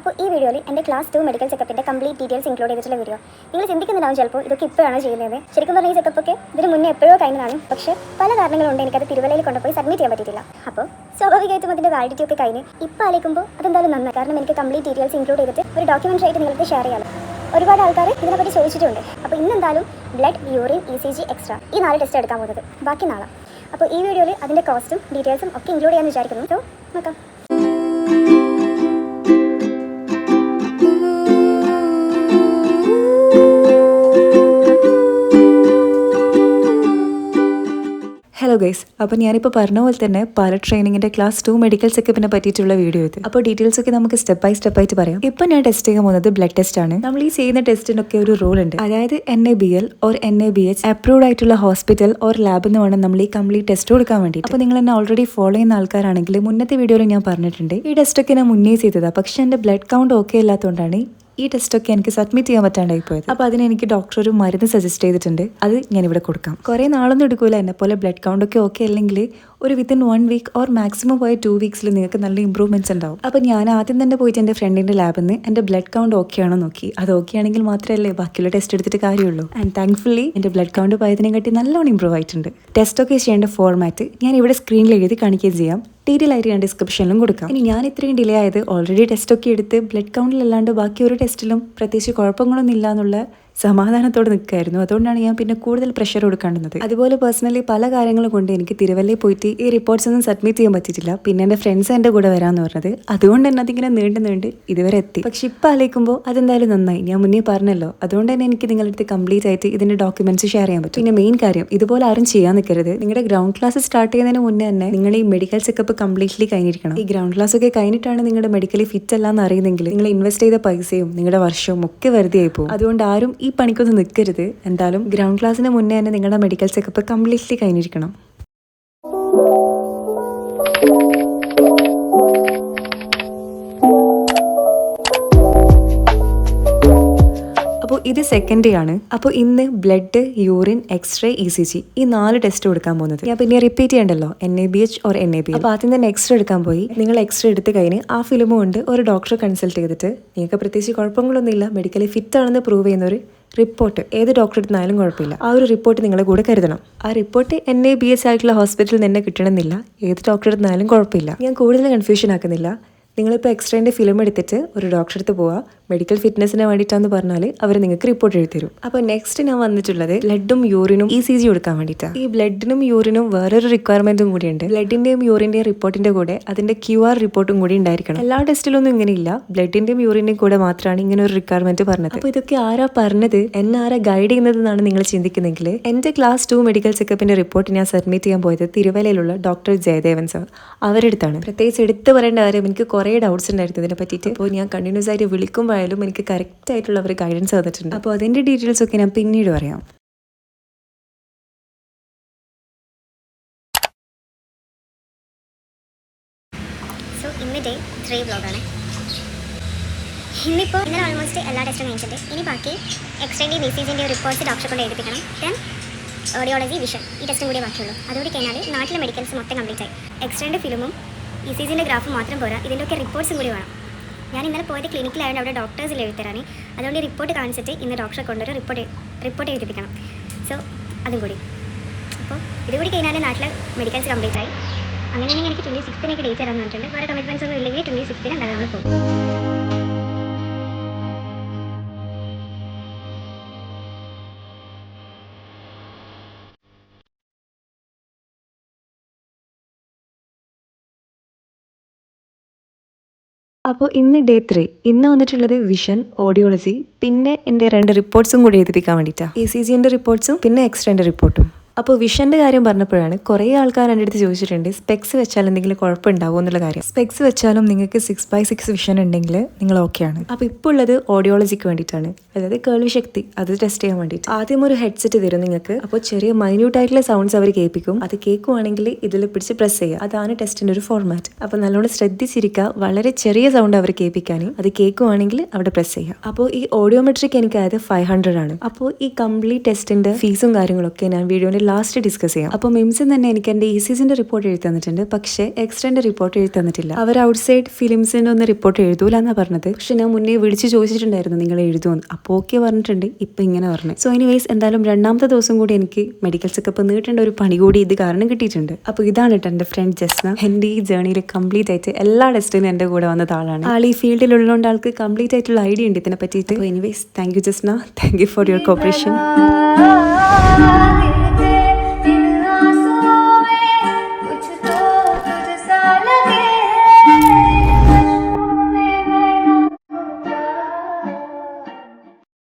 അപ്പോൾ ഈ വീഡിയോയിൽ എൻ്റെ ക്ലാസ് 2 മെഡിക്കൽ ചെക്കപ്പിൻ്റെ കംപ്ലീറ്റ് ഡീറ്റെയിൽസ് ഇൻക്ലൂഡ് ചെയ്തിട്ടുള്ള വീഡിയോ. നിങ്ങൾ ചിന്തിക്കുന്നുണ്ടാവും ചിലപ്പോൾ ഇതൊക്കെ ഇപ്പോഴാണ് ചെയ്യുന്നത്. ശരിക്കും പറഞ്ഞാൽ ഈ ചെക്കപ്പൊക്കെ ഇതിന് മുന്നേ എപ്പോഴോ കഴിഞ്ഞതാണ്. പക്ഷേ പല കാരണങ്ങളുണ്ട് എനിക്കത് തിരുവല്ലയിൽ കൊണ്ടുപോയി സബ്മിറ്റ് ചെയ്യാൻ പറ്റിയിട്ടില്ല. അപ്പോൾ സ്വാഭാവികമായിട്ടും അതിൻ്റെ വാലിഡിറ്റി ഒക്കെ കഴിഞ്ഞ് ഇപ്പോൾ ആലോചിക്കുമ്പോൾ അതെന്തായാലും നന്നായി. കാരണം എനിക്ക് കംപ്ലീറ്റ് ഡീറ്റെയിൽസ് ഇൻക്ലൂഡ് ചെയ്തിട്ട് ഒരു ഡോക്യുമെൻ്ററി ആയിട്ട് നിങ്ങൾക്ക് ഷെയർ ചെയ്യാമല്ലോ. ഒരുപാട് ആൾക്കാർ ഇതിനെപ്പറ്റി ചോദിച്ചിട്ടുണ്ട്. അപ്പോൾ ഇന്നെന്തായാലും ബ്ലഡ്, യൂറിൻ, ECG, എക്സ്ട്രാ ഈ 4 ടെസ്റ്റ് എടുക്കാൻ പോകുന്നത്. ബാക്കി നാളെ. അപ്പോൾ ഈ വീഡിയോയിൽ അതിൻ്റെ കോസ്റ്റും ഡീറ്റെയിൽസും ഒക്കെ ഇൻക്ലൂഡ് ചെയ്യാമെന്ന് വിചാരിക്കുന്നു. സോ നോക്കാം. ഹലോ ഗൈസ്, അപ്പോൾ ഞാനിപ്പോൾ പറഞ്ഞ പോലെ തന്നെ പൈലറ്റ് ട്രെയിനിങ്ങിൻ്റെ ക്ലാസ് 2 മെഡിക്കൽ ചെക്കപ്പിനെ പറ്റിയിട്ടുള്ള വീഡിയോ ഇത്. അപ്പോൾ ഡീറ്റെയിൽസ് ഒക്കെ നമുക്ക് സ്റ്റെപ്പ് ബൈ സ്റ്റെപ്പ് ആയിട്ട് പറയാം. ഇപ്പോൾ ഞാൻ ടെസ്റ്റ് ചെയ്യാൻ പോകുന്നത് ബ്ലഡ് ടെസ്റ്റ് ആണ്. നമ്മൾ ഈ ചെയ്യുന്ന ടെസ്റ്റിനൊക്കെ ഒരു റൂൾ ഉണ്ട്. അതായത് NABL ഓർ NABH അപ്രൂവ്ഡ് ആയിട്ടുള്ള ഹോസ്പിറ്റൽ ഓർ ലാബിൽ നിന്ന് വേണം നമ്മൾ ഈ കംപ്ലീറ്റ് ടെസ്റ്റ് കൊടുക്കാൻ വേണ്ടി. അപ്പോൾ നിങ്ങൾ എന്നെ ഓൾറെഡി ഫോളോ ചെയ്യുന്ന ആൾക്കാരാണെങ്കിൽ മുന്നത്തെ വീഡിയോയിൽ ഞാൻ പറഞ്ഞിട്ടുണ്ട് ഈ ടെസ്റ്റൊക്കെ ഞാൻ മുന്നേ ചെയ്തതാണ്. പക്ഷേ എൻ്റെ ബ്ലഡ് കൗണ്ട് ഓക്കെ ഇല്ലാത്തതുകൊണ്ടാണ് ഈ ടെസ്റ്റൊക്കെ എനിക്ക് സബ്മിറ്റ് ചെയ്യാൻ പറ്റാണ്ടായി പോയത്. അപ്പോൾ അതിന് എനിക്ക് ഡോക്ടർ ഒരു മരുന്ന് സജസ്റ്റ് ചെയ്തിട്ടുണ്ട്. അത് ഞാനിവിടെ കൊടുക്കാം. കുറേ നാളൊന്നും എടുക്കൂല. എന്നെ പോലെ ബ്ലഡ് കൗണ്ട് ഒക്കെ ഓക്കെ അല്ലെങ്കിൽ ഒരു വിത്തിൻ 1 വീക്ക് ഓർ മാക്സിമം പോയ 2 വീക്സിൽ നിങ്ങൾക്ക് നല്ല ഇമ്പ്രൂവ്മെന്റ്സ് ഉണ്ടാവും. അപ്പോൾ ഞാൻ ആദ്യം തന്നെ പോയിട്ട് എൻ്റെ ഫ്രണ്ടിൻ്റെ ലാബിൽ നിന്ന് എൻ്റെ ബ്ലഡ് കൗണ്ട് ഓക്കെ ആണോ നോക്കി. അത് ഓക്കെ ആണെങ്കിൽ മാത്രമല്ലേ ബാക്കിയുള്ള ടെസ്റ്റ് എടുത്തിട്ട് കാര്യമുള്ളൂ. ആൻഡ് താങ്ക്ഫുള്ളി എൻ്റെ ബ്ലഡ് കൗണ്ട് പോയതിനെക്കാട്ടി നല്ലോണം ഇമ്പ്രൂവ് ആയിട്ടുണ്ട്. ടെസ്റ്റൊക്കെ ചെയ്യേണ്ട ഫോർമാറ്റ് ഞാൻ ഇവിടെ സ്ക്രീനിൽ എഴുതി കാണിക്കുകയും ചെയ്യാം. ഡീറ്റെയിൽ ആയിട്ട് ഞാൻ ഡിസ്ക്രിപ്ഷനിലും കൊടുക്കാം. ഇനി ഞാൻ ഇത്രയും ഡിലേ ആയത് ഓൾറെഡി ടെസ്റ്റൊക്കെ എടുത്ത് ബ്ലഡ് കൗണ്ടിലല്ലാണ്ട് ബാക്കി ഒരു ടെസ്റ്റിലും പ്രത്യേകിച്ച് കുഴപ്പങ്ങളൊന്നും ഇല്ല എന്നുള്ള സമാധാനത്തോടെ നിൽക്കായിരുന്നു. അതുകൊണ്ടാണ് ഞാൻ പിന്നെ കൂടുതൽ പ്രഷർ കൊടുക്കേണ്ടുന്നത്. അതുപോലെ പേഴ്സണലി പല കാര്യങ്ങളും കൊണ്ട് എനിക്ക് തിരുവല്ലയിൽ പോയിട്ട് ഈ റിപ്പോർട്ട്സ് ഒന്നും സബ്മിറ്റ് ചെയ്യാൻ പറ്റിയിട്ടില്ല. പിന്നെ എൻ്റെ ഫ്രണ്ട്സ് എൻ്റെ കൂടെ വരാമെന്ന് പറഞ്ഞത്. അതുകൊണ്ട് തന്നെ അതിങ്ങനെ നീണ്ട് ഇതുവരെ എത്തി. പക്ഷെ ഇപ്പം ആലോചിക്കുമ്പോൾ അതെന്തായാലും നന്നായി. ഞാൻ മുന്നേ പറഞ്ഞല്ലോ. അതുകൊണ്ട് തന്നെ എനിക്ക് നിങ്ങളടുത്ത് കംപ്ലീറ്റ് ആയിട്ട് ഇതിൻ്റെ ഡോക്യുമെന്റ്സ് ഷെയർ ചെയ്യാൻ പറ്റും. പിന്നെ മെയിൻ കാര്യം, ഇതുപോലെ ആരും ചെയ്യാൻ നിൽക്കരുത്. നിങ്ങളുടെ ഗ്രൗണ്ട് ക്ലാസ് സ്റ്റാർട്ട് ചെയ്യുന്നതിന് മുന്നേ തന്നെ നിങ്ങൾ ഈ മെഡിക്കൽ ചെക്കപ്പ് കംപ്ലീറ്റ്ലി കഴിഞ്ഞിരിക്കണം. ഈ ഗ്രൗണ്ട് ക്ലാസ് ഒക്കെ കഴിഞ്ഞിട്ടാണ് നിങ്ങളുടെ മെഡിക്കലി ഫിറ്റ് അല്ല എന്ന് അറിയുന്നെങ്കിൽ നിങ്ങൾ ഇൻവെസ്റ്റ് ചെയ്ത പൈസയും നിങ്ങളുടെ വർഷവും ഒക്കെ വെറുതെ ആയി പോകും. അതുകൊണ്ട് ആരും ഈ പണിക്കൊന്നും നിൽക്കരുത്. എന്തായാലും ഗ്രൗണ്ട് ക്ലാസ്സിന് മുന്നേ തന്നെ നിങ്ങളുടെ മെഡിക്കൽ ചെക്കപ്പ് കംപ്ലീറ്റ്ലി കഴിഞ്ഞിരിക്കണം. അപ്പോൾ ഇത് സെക്കൻഡ് ഡേ ആണ്. അപ്പോൾ ഇന്ന് ബ്ലഡ്, യൂറിൻ, എക്സ്റേ, ECG ഈ 4 ടെസ്റ്റ് കൊടുക്കാൻ പോകുന്നത്. ഞാൻ പിന്നെ റിപ്പീറ്റ് ചെയ്യണ്ടല്ലോ NABH ഓർ NABL. അപ്പോൾ ആദ്യം തന്നെ എക്സ്റേ എടുക്കാൻ പോയി. നിങ്ങൾ എക്സ്റേ എടുത്ത് കഴിഞ്ഞ് ആ ഫിലിമും കൊണ്ട് ഒരു ഡോക്ടറെ കൺസൾട്ട് ചെയ്തിട്ട് നിങ്ങൾക്ക് പ്രത്യേകിച്ച് കുഴപ്പങ്ങളൊന്നുമില്ല, മെഡിക്കലി ഫിറ്റ് ആണെന്ന് പ്രൂവ് ചെയ്യുന്ന ഒരു റിപ്പോർട്ട് ഏത് ഡോക്ടറെ എടുത്താലും കുഴപ്പമില്ല. ആ ഒരു റിപ്പോർട്ട് നിങ്ങളുടെ കൂടെ കരുതണം. ആ റിപ്പോർട്ട് NABH ആയിട്ടുള്ള ഹോസ്പിറ്റലിൽ തന്നെ കിട്ടണമെന്നില്ല. ഏത് ഡോക്ടറെ എടുത്താലും കുഴപ്പമില്ല. ഞാൻ കൂടുതൽ കൺഫ്യൂഷൻ ആക്കുന്നില്ല. നിങ്ങളിപ്പോൾ എക്സ്റേൻ്റെ ഫിലിം എടുത്തിട്ട് ഒരു ഡോക്ടറെ അടുത്ത് പോവുക. മെഡിക്കൽ ഫിറ്റ്നസിന് വേണ്ടിയിട്ടാന്ന് പറഞ്ഞാൽ അവർ നിങ്ങൾക്ക് റിപ്പോർട്ട് എഴുതി തരും. അപ്പോൾ നെക്സ്റ്റ് ഞാൻ വന്നിട്ടുള്ളത് ബ്ലഡും യൂറിനും ECG കൊടുക്കാൻ വേണ്ടിയിട്ടാണ്. ഈ ബ്ലഡിനും യൂറിനും വേറൊരു റിക്വയർമെന്റും കൂടിയുണ്ട്. ബ്ലഡിന്റെയും യൂറിന്റെയും റിപ്പോർട്ടിന്റെ കൂടെ അതിന്റെ QR റിപ്പോർട്ടും കൂടി ഉണ്ടായിരിക്കണം. എല്ലാ ടെസ്റ്റിലൊന്നും ഇങ്ങനെയില്ല. ബ്ലഡിന്റെയും യൂറിന്റെയും കൂടെ മാത്രമാണ് ഇങ്ങനെ ഒരു റിക്വയർമെന്റ് പറഞ്ഞത്. അപ്പോൾ ഇതൊക്കെ ആരാ പറഞ്ഞത്, എന്നെ ആരാ ഗൈഡ് ചെയ്യുന്നതെന്നാണ് നിങ്ങൾ ചിന്തിക്കുന്നെങ്കിൽ എൻ്റെ ക്ലാസ് 2 മെഡിക്കൽ ചെക്കപ്പിന്റെ റിപ്പോർട്ട് ഞാൻ സബ്മിറ്റ് ചെയ്യാൻ പോയത് തിരുവല്ലയിലുള്ള ഡോക്ടർ ജയദേവൻ സർ അവരെടുത്താണ്. പ്രത്യേകിച്ച് എടുത്തു പറയേണ്ട കാര്യം, എനിക്ക് കുറേ ഡൗട്ട്സ് ഉണ്ടായിരുന്നു ഇതിനെ പറ്റിയിട്ട്. അപ്പോൾ ഞാൻ കണ്ടിന്യൂസ് ആയിട്ട് വിളിക്കുമ്പോഴായാലും എനിക്ക് കറക്റ്റ് ആയിട്ടുള്ള അവർ ഗൈഡൻസ് തന്നിട്ടുണ്ട്. അപ്പോൾ അതിന്റെ ഡീറ്റെയിൽസ് ഒക്കെ ഞാൻ പിന്നീട് പറയാം. സോ ഇന്ന് ഡേ 3 വ്ലോഗാണ്. ഇന്നിപ്പോൾ ഇന്നലെ ഓൾമോസ്റ്റ് എല്ലാ ടെസ്റ്റും കഴിഞ്ഞിട്ടുണ്ട്. ഇനി ബാക്കി എക്സ്റേൻ്റെയും ECGൻ്റെയും റിപ്പോർട്ട്സ് ഡോക്ടറെ കൊണ്ട് എഴുതിപ്പിക്കണം. ദെൻ ഓഡിയോളജി, വിഷൻ ഈ ടെസ്റ്റും കൂടിയേ ബാക്കിയുള്ളൂ. അതുകൂടി കഴിഞ്ഞാൽ നാട്ടിലെ മെഡിക്കൽസ് മൊത്തം കംപ്ലീറ്റ് ആയി. എക്സ്റേൻ്റെ ഫിലിമും ECGൻ്റെ ഗ്രാഫും മാത്രം പോരാ, ഇതിൻ്റെയൊക്കെ റിപ്പോർട്ട്സും കൂടി വേണം. ഞാൻ ഇന്നലെ പോയത് ക്ലിനിക്കിലായതുകൊണ്ട് അവിടെ ഡോക്ടേഴ്സിൽ എഴുതിത്തരാണ്. അതുകൊണ്ട് ഈ റിപ്പോർട്ട് കാണിച്ചിട്ട് ഇന്ന് ഡോക്ടറെ കൊണ്ടൊരു റിപ്പോർട്ട് എഴുതിപ്പിക്കണം. സോ അതും കൂടി. അപ്പോൾ ഇതുകൂടി കഴിഞ്ഞാൽ നാട്ടിലെ മെഡിക്കൽസ് കംപ്ലീറ്റ് ആയി. അങ്ങനെയാണെങ്കിൽ എനിക്ക് 26-ന് ഡേറ്റ് തരാൻ പറഞ്ഞിട്ടുണ്ട്. വേറെ കമ്മിറ്റ്മെൻറ്റ്സ് ഒന്നും ഇല്ലെങ്കിൽ 26-ന് എന്തായാലും പോകും. അപ്പോൾ ഇന്ന് ഡേ 3. ഇന്ന് വന്നിട്ടുള്ളത് വിഷൻ, ഓഡിയോളജി, പിന്നെ എൻ്റെ 2 റിപ്പോർട്ട്സും കൂടി എഴുതിപ്പിക്കാൻ വേണ്ടിയിട്ടാണ്. ECGൻ്റെ റിപ്പോർട്ട്സും പിന്നെ എക്സ്റേൻ്റെ റിപ്പോർട്ടും. അപ്പോൾ വിഷൻ്റെ കാര്യം പറഞ്ഞപ്പോഴാണ് കുറേ ആൾക്കാർ എൻ്റെ അടുത്ത് ചോദിച്ചിട്ടുണ്ട് സ്പെക്സ് വെച്ചാൽ എന്തെങ്കിലും കുഴപ്പമുണ്ടാവുമോ എന്നുള്ള കാര്യം. സ്പെക്സ് വെച്ചാലും നിങ്ങൾക്ക് 6/6 വിഷൻ ഉണ്ടെങ്കിൽ നിങ്ങൾ ഓക്കെയാണ്. അപ്പോൾ ഇപ്പോൾ ഉള്ളത് ഓഡിയോളജിക്ക് വേണ്ടിയിട്ടാണ്, അതായത് കേൾവി ശക്തി അത് ടെസ്റ്റ് ചെയ്യാൻ വേണ്ടിയിട്ട്. ആദ്യം ഒരു ഹെഡ്സെറ്റ് തരും നിങ്ങൾക്ക്. അപ്പോൾ ചെറിയ മൈന്യൂട്ട് ആയിട്ടുള്ള സൗണ്ട്സ് അവർ കേൾപ്പിക്കും. അത് കേൾക്കുവാണെങ്കിൽ ഇതിൽ പിടിച്ച് പ്രസ് ചെയ്യുക. അതാണ് ടെസ്റ്റിൻ്റെ ഒരു ഫോർമാറ്റ്. അപ്പോൾ നല്ലോണം ശ്രദ്ധിച്ചിരിക്കുക. വളരെ ചെറിയ സൗണ്ട് അവർ കേൾപ്പിക്കാനും അത് കേൾക്കുവാണെങ്കിൽ അവിടെ പ്രസ് ചെയ്യുക. അപ്പോൾ ഈ ഓഡിയോമെട്രിക് എനിക്കായത് 500 ആണ്. അപ്പോൾ ഈ കംപ്ലീറ്റ് ടെസ്റ്റിൻ്റെ ഫീസും കാര്യങ്ങളൊക്കെ ഞാൻ വീഡിയോൻ്റെ ലാസ്റ്റ് ഡിസ്കസ് ചെയ്യാം. അപ്പോൾ മിംസിൽ തന്നെ എനിക്ക് എൻ്റെ ECGന്റെ റിപ്പോർട്ട് എഴുതി തന്നിട്ടുണ്ട്, പക്ഷേ എക്സ്ട്രാൻ്റെ റിപ്പോർട്ട് എഴുതി തന്നിട്ടില്ല. അവർ ഔട്ട്സൈഡ് ഫിലിംസിൻ്റെ ഒന്ന് റിപ്പോർട്ട് എഴുതൂല എന്നാണ് പറഞ്ഞത്. പക്ഷെ ഞാൻ മുന്നേ വിളിച്ച് ചോദിച്ചിട്ടുണ്ടായിരുന്നു നിങ്ങൾ എഴുതുമെന്ന്. അപ്പോൾ ഓക്കെ പറഞ്ഞിട്ടുണ്ട്, ഇപ്പം ഇങ്ങനെ പറഞ്ഞു. സോ എനിവേസ് എന്തായാലും രണ്ടാമത്തെ ദിവസം കൂടി എനിക്ക് മെഡിക്കൽ ചെക്കപ്പ് നീട്ടേണ്ട ഒരു പണി കൂടി ഇത് കാരണം കിട്ടിയിട്ടുണ്ട്. അപ്പോൾ ഇതാണ് കേട്ടോ എൻ്റെ ഫ്രണ്ട് ജസ്ന. എൻ്റെ ഈ ജേർണിയിൽ കംപ്ലീറ്റ് ആയിട്ട് എല്ലാ ടെസ്റ്റിനും എൻ്റെ കൂടെ വന്ന ആളാണ്. ആൾ ഈ ഫീൽഡിലുള്ളതുകൊണ്ട് ആൾക്ക് കംപ്ലീറ്റ് ആയിട്ടുള്ള ഐഡിയ ഉണ്ട് ഇതിനെ പറ്റിയിട്ട്. അപ്പോൾ anyways thank you Jasna, thank you for your corporation.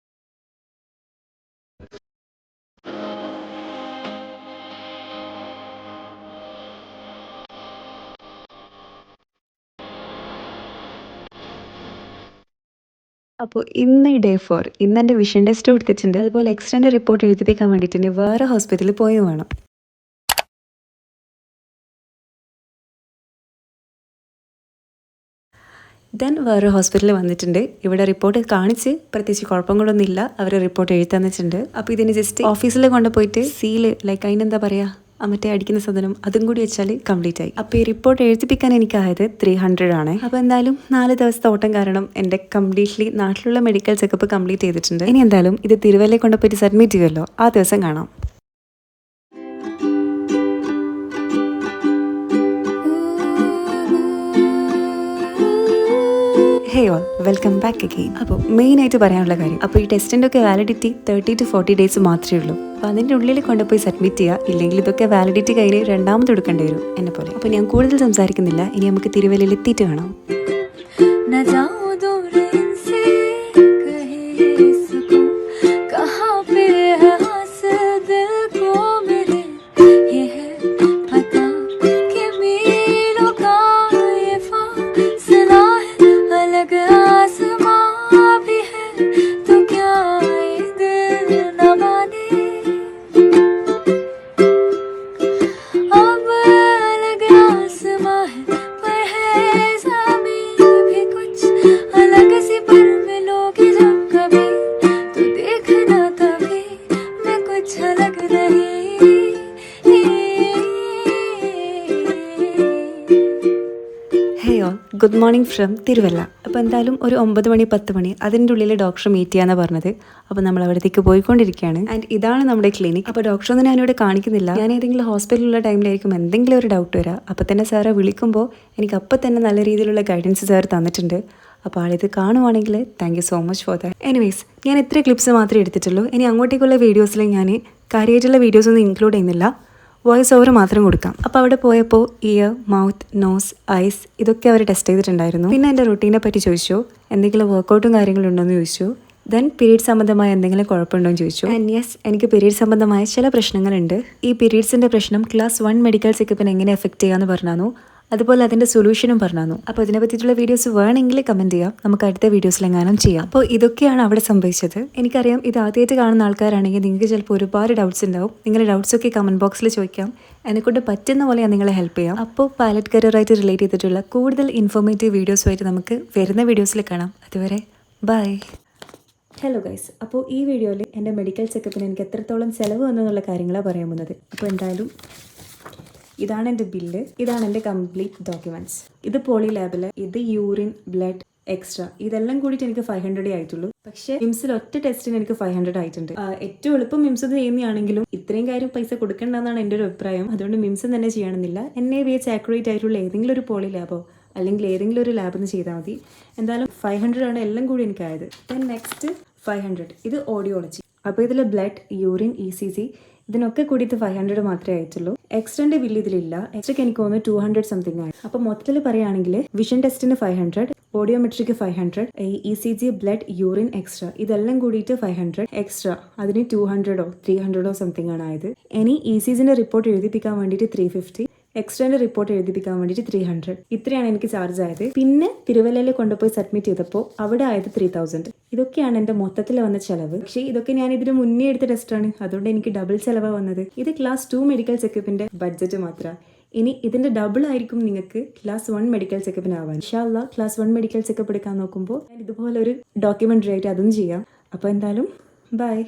അപ്പോൾ ഇന്ന് ഡേ 4, ഇന്ന് എൻ്റെ വിഷൻ ടെസ്റ്റ് കൊടുത്തിട്ടുണ്ട്. അതുപോലെ എക്സ്ട്രാൻ്റെ റിപ്പോർട്ട് എഴുതിപ്പിക്കാൻ വേണ്ടിയിട്ട് വേറെ ഹോസ്പിറ്റലിൽ പോയി വേണം. ദെൻ വേറെ ഹോസ്പിറ്റലിൽ വന്നിട്ടുണ്ട്. ഇവിടെ റിപ്പോർട്ട് കാണിച്ച് പ്രത്യേകിച്ച് കുഴപ്പങ്ങളൊന്നും ഇല്ല. അവർ റിപ്പോർട്ട് എഴുതി തന്നിട്ടുണ്ട്. അപ്പോൾ ഇതിന് ജസ്റ്റ് ഓഫീസിൽ കൊണ്ടുപോയിട്ട് സീല് ലൈക്ക് അതിനെന്താ പറയുക, മറ്റേ അടിക്കുന്ന സാധനം അതും കൂടി വെച്ചാൽ കംപ്ലീറ്റ് ആയി. അപ്പോൾ ഈ റിപ്പോർട്ട് എഴുതിപ്പിക്കാൻ എനിക്കായത് 300 ആണ്. അപ്പോൾ എന്തായാലും 4 ദിവസത്തെ ഓട്ടം കാരണം എൻ്റെ കംപ്ലീറ്റ്ലി നാട്ടിലുള്ള മെഡിക്കൽ ചെക്കപ്പ് കംപ്ലീറ്റ് ചെയ്തിട്ടുണ്ട്. ഇനി എന്തായാലും ഇത് തിരുവല്ലയിൽ കൊണ്ടുപോയിട്ട് സബ്മിറ്റ് ചെയ്യുമല്ലോ, ആ ദിവസം കാണാം. ഹേ ഓൾ, വെൽക്കം ബാക്ക് അഗെയിൻ. അപ്പോൾ മെയിനായിട്ട് പറയാനുള്ള കാര്യം, അപ്പോൾ ഈ ടെസ്റ്റിൻ്റെ ഒക്കെ വാലിഡിറ്റി 30 to 40 ഡേയ്സ് മാത്രമേ ഉള്ളൂ. അപ്പോൾ അതിൻ്റെ ഉള്ളിൽ കൊണ്ടുപോയി സബ്മിറ്റ് ചെയ്യുക, ഇല്ലെങ്കിൽ ഇതൊക്കെ വാലിഡിറ്റി കഴിഞ്ഞ് രണ്ടാമത് എടുക്കേണ്ടി വരും എന്നെ പോലെ. അപ്പോൾ ഞാൻ കൂടുതൽ സംസാരിക്കുന്നില്ല, ഇനി നമുക്ക് തിരുവല്ലയിൽ എത്തിയിട്ട് കാണാം. Good morning from Thiruvalla. അപ്പോൾ എന്തായാലും ഒരു 9 മണി 10 മണി അതിൻ്റെ ഉള്ളിൽ ഡോക്ടറെ മീറ്റ് ചെയ്യാന്നാണ് പറഞ്ഞത്. അപ്പോൾ നമ്മൾ അവിടത്തേക്ക് പോയിക്കൊണ്ടിരിക്കുകയാണ്. ആൻഡ് ഇതാണ് നമ്മുടെ ക്ലിനിക്. അപ്പോൾ ഡോക്ടറൊന്നും ഞാനിവിടെ കാണിക്കുന്നില്ല. ഞാൻ ഏതെങ്കിലും ഹോസ്പിറ്റലിലുള്ള ടൈമിലായിരിക്കും എന്തെങ്കിലും ഒരു ഡൗട്ട് വരാം. അപ്പോൾ തന്നെ സാറെ വിളിക്കുമ്പോൾ എനിക്ക് അപ്പം തന്നെ നല്ല രീതിയിലുള്ള ഗൈഡൻസ് സാർ തന്നിട്ടുണ്ട്. അപ്പോൾ ആളിത് കാണുവാണെങ്കിൽ thank you so much for that. Anyways ഞാൻ ഇത്ര ക്ലിപ്സ് മാത്രമേ എടുത്തിട്ടുള്ളൂ. ഇനി അങ്ങോട്ടേക്കുള്ള വീഡിയോസിൽ ഞാൻ കാര്യമായിട്ടുള്ള വീഡിയോസൊന്നും ഇൻക്ലൂഡ് ചെയ്യുന്നില്ല, വോയിസ് ഓവർ മാത്രം കൊടുക്കാം. അപ്പോൾ അവിടെ പോയപ്പോൾ ഇയർ, മൗത്ത്, നോസ്, ഐസ് ഇതൊക്കെ അവർ ടെസ്റ്റ് ചെയ്തിട്ടുണ്ടായിരുന്നു. പിന്നെ എൻ്റെ റുട്ടീനെ പറ്റി ചോദിച്ചു, എന്തെങ്കിലും വർക്കൗട്ടും കാര്യങ്ങളും ഉണ്ടോ എന്ന് ചോദിച്ചു. ദെൻ പീരീഡ് സംബന്ധമായ എന്തെങ്കിലും കുഴപ്പമുണ്ടോ എന്ന് ചോദിച്ചു. ആൻഡ് യെസ്, എനിക്ക് പീരീഡ് സംബന്ധമായ ചില പ്രശ്നങ്ങളുണ്ട്. ഈ പീരീഡ്സിൻ്റെ പ്രശ്നം ക്ലാസ് 1 മെഡിക്കൽ ചെക്കപ്പിനെ എങ്ങനെ എഫക്റ്റ് ചെയ്യാമെന്ന് പറഞ്ഞു. അതുപോലെ അതിൻ്റെ സൊല്യൂഷനും പറഞ്ഞു. അപ്പോൾ ഇതിനെ പറ്റിയിട്ടുള്ള വീഡിയോസ് വേണമെങ്കിൽ കമൻറ്റ് ചെയ്യാം, നമുക്ക് അടുത്ത വീഡിയോസിലെങ്ങാനും ചെയ്യാം. അപ്പോൾ ഇതൊക്കെയാണ് അവിടെ സംഭവിച്ചത്. എനിക്കറിയാം ഇത് ആദ്യമായിട്ട് കാണുന്ന ആൾക്കാരാണെങ്കിൽ നിങ്ങൾക്ക് ചിലപ്പോൾ ഒരുപാട് ഡൗട്ട്സ് ഉണ്ടാവും. നിങ്ങളുടെ ഡൗട്ട്സൊക്കെ കമൻറ്റ് ബോക്സിൽ ചോദിക്കാം, എന്നെക്കൊണ്ട് പറ്റുന്ന പോലെ ഞാൻ നിങ്ങളെ ഹെൽപ്പ് ചെയ്യാം. അപ്പോൾ പൈലറ്റ് കരിയറായിട്ട് റിലേറ്റ് ചെയ്തിട്ടുള്ള കൂടുതൽ ഇൻഫോർമേറ്റീവ് വീഡിയോസുമായിട്ട് നമുക്ക് വരുന്ന വീഡിയോസിൽ കാണാം. അതുവരെ ബൈ. ഹലോ ഗൈസ്, അപ്പോൾ ഈ വീഡിയോയിൽ എൻ്റെ മെഡിക്കൽ ചെക്കപ്പിന് എനിക്ക് എത്രത്തോളം ചിലവ് വന്നെന്നുള്ള കാര്യങ്ങളാണ് പറയാൻ പോകുന്നത്. അപ്പോൾ എന്തായാലും ഇതാണ് എൻ്റെ ബില്ല്, ഇതാണ് എൻ്റെ കംപ്ലീറ്റ് ഡോക്യുമെൻറ്റ്സ്. ഇത് പോളി ലാബിൽ, ഇത് യൂറിൻ, ബ്ലഡ്, എക്സ്ട്രാ ഇതെല്ലാം കൂടിയിട്ട് എനിക്ക് 500 ആയിട്ടുള്ളൂ. പക്ഷേ മിംസിൽ ഒറ്റ ടെസ്റ്റിന് എനിക്ക് 500 ആയിട്ടുണ്ട്. ഏറ്റവും എളുപ്പം മിംസ് ചെയ്യുന്നതാണെങ്കിലും ഇത്രയും കാര്യം പൈസ കൊടുക്കേണ്ടതെന്നാണ് എൻ്റെ ഒരു അഭിപ്രായം. അതുകൊണ്ട് മിംസ് തന്നെ ചെയ്യണമെന്നില്ല. NABH ആക്യുറേറ്റ് ആയിട്ടുള്ള ഏതെങ്കിലും ഒരു പോളി ലാബോ അല്ലെങ്കിൽ ഏതെങ്കിലും ഒരു ലാബിൽ നിന്ന് ചെയ്താൽ മതി. എന്തായാലും 500 ആണ് എല്ലാം കൂടി എനിക്കായത്. ദെൻ നെക്സ്റ്റ് 500 ഇത് ഓഡിയോളജി. അപ്പോൾ ഇതിൽ ബ്ലഡ്, യൂറിൻ, ECG ഇതിനൊക്കെ കൂടിയിട്ട് 500 മാത്രമേ ആയിട്ടുള്ളൂ. എക്സ്ട്രാൻ്റെ ബില്ല് ഇതിലില്ല. എക്സ്ട്രയ്ക്ക് എനിക്ക് തോന്നുന്നു 200 സംതിങ് ആയി. അപ്പോൾ മൊത്തത്തിൽ പറയുകയാണെങ്കിൽ വിഷൻ ടെസ്റ്റിന് 500, ഓഡിയോമെട്രിക്ക് 500, ECG, ബ്ലഡ്, യൂറിൻ, എക്സ്ട്രാ ഇതെല്ലാം കൂടിയിട്ട് 500, എക്സ്ട്രാ അതിന് 200 300 സംതിങ് ആണ് ആയത്. ഇനി ECGൻ്റെ റിപ്പോർട്ട് എഴുതിപ്പിക്കാൻ വേണ്ടിയിട്ട് 350, എക്സ്ട്രാൻ്റെ റിപ്പോർട്ട് എഴുതിപ്പിക്കാൻ വേണ്ടിയിട്ട് 300. ഇത്രയാണ് എനിക്ക് ചാർജ് ആയത്. പിന്നെ തിരുവല്ലയിൽ കൊണ്ടുപോയി സബ്മിറ്റ് ചെയ്തപ്പോൾ അവിടെ ആയത് 3000. ഇതൊക്കെയാണ് എൻ്റെ മൊത്തത്തിൽ വന്ന ചിലവ്. പക്ഷേ ഇതൊക്കെ ഞാൻ ഇതിന് മുന്നേ എടുത്ത ടെസ്റ്റാണ്, അതുകൊണ്ട് എനിക്ക് ഡബിൾ ചിലവാണ് വന്നത്. ഇത് ക്ലാസ് 2 മെഡിക്കൽ ചെക്കപ്പിൻ്റെ ബഡ്ജറ്റ് മാത്രമാണ്. ഇനി ഇതിൻ്റെ ഡബിൾ ആയിരിക്കും നിങ്ങൾക്ക് ക്ലാസ് 1 മെഡിക്കൽ ചെക്കപ്പിനാവാൻ. ഇൻഷാ അല്ലാഹ് ക്ലാസ് 1 മെഡിക്കൽ ചെക്കപ്പ് എടുക്കാൻ നോക്കുമ്പോൾ ഞാൻ ഇതുപോലെ ഒരു ഡോക്യുമെൻ്ററി ആയിട്ട് അതും ചെയ്യാം. അപ്പോൾ എന്തായാലും ബൈ.